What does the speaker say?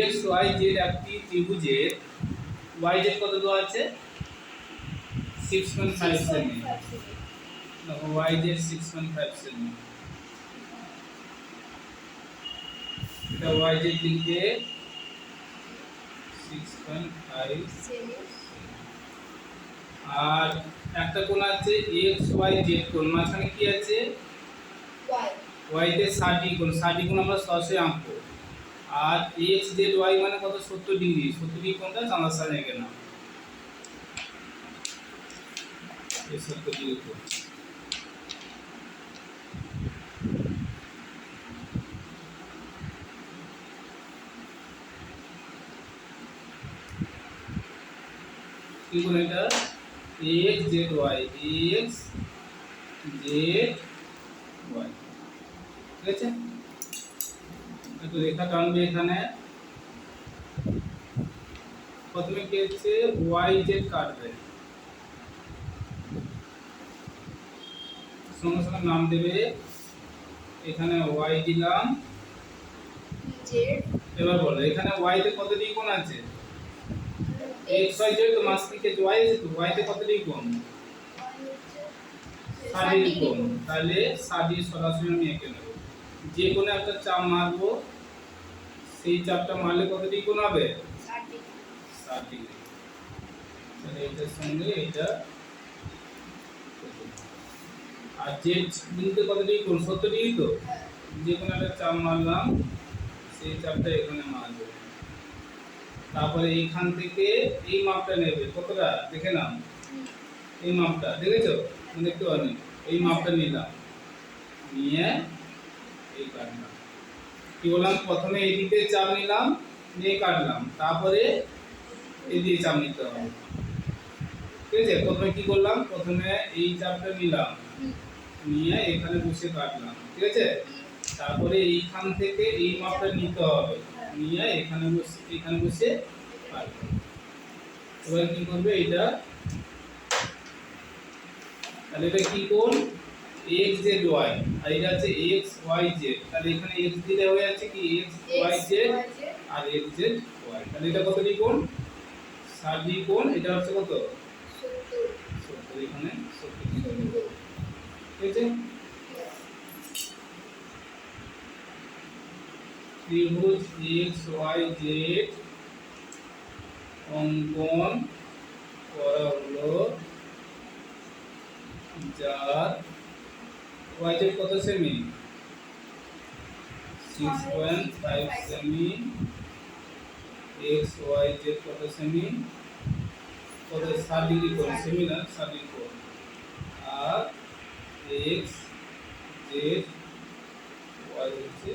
X Y Z একটি ত্রিভুজের Y Z কত দেওয়া আছে 6.5 সেমি। দেখো ওয়াই জেড 6.5 সেমি, এটা ওয়াই জেড লিখে 6.5 সেমি। আর একটা কোণ আছে এক্স ওয়াই জেড কোণ, মাঝখানে কি আছে ওয়াই তে 60 কোণ, 60 কোণ আমরা সরাসরি আঁকবো। আর এক্স জেড ওয়াই মানে কত 70 ডিগ্রি, 70 ডিগ্রি কোণটা জানার সামনে এখানে এই 70 ডিগ্রি কোণ। কি কোণ এটা X Z Y, X Z Y, ঠিক আছে। একটু রেখা টানবে এখানে, প্রথমে কি হচ্ছে ওয়াই জেড কাটবে, সঙ্গে সঙ্গে নাম দেবে, এখানে ওয়াই দিলাম জেড। এবার বলো এখানে ওয়াই তে কত ডিগ্রি কোণ আছে এক্স ওয়াই জেড, তো মাঝখানে ওয়াই আছে, তো ওয়াই তে কত ডিগ্রি কোণ 60 ডিগ্রি কোণ, তাহলে 60 ডিগ্রি সরাসরি আমি এঁকে নেব। যে কোণে একটা চাপ মারবো সেই চাপটা মারলে কত ডিগ্রি কোণ হবে 60 ডিগ্রি। তাহলে এটার সঙ্গে এটা, আর জেড বিন্দুতে কত ডিগ্রি কোণ 70 ডিগ্রি, তো যে কোনো একটা চাপ মারলাম সেই চাপটা এখানে মারবো। তারপরে এইখান থেকে এই মাপটা নেবে, কতটা দেখে নাও, এই মাপটা দেখেছো দেখতে পারো, এই মাপটা নিলাম, নিয়ে এই কাটলাম। কি বললাম প্রথমে এই দিকে চাপ নিলাম নিয়ে কাটলাম, তারপরে এই দিকে চাপ নিতে হবে, ঠিক আছে। প্রথমে কি করলাম, প্রথমে এই চাপটা নিলাম নিয়ে এখানে বসে কাটলাম, ঠিক আছে। তারপরে এইখান থেকে এই মাপটা নিতে হবে, নিয়ে এখানে বসে কাটবে। এবার কি করবে এটা, তাহলে এটা কি কোণ x z y, আর এটা আছে x y z, তাহলে এখানে x দিলে হয়ে যাচ্ছে কি x y z আর x z y, তাহলে এটা কত ডিগ্রি কোণ 60 ডিগ্রি কোণ, এটা হচ্ছে কত 70, এখানে 70 ডিগ্রি, ঠিক আছে। ত্রিভুজ x y z অঙ্কন করা হলো, যার y z কত semi 6.5 semi, x y z কত সেমি, কত 60 ডিগ্রি কোণ, সেমি না 60 ডিগ্রি কোণ, আর x z y হচ্ছে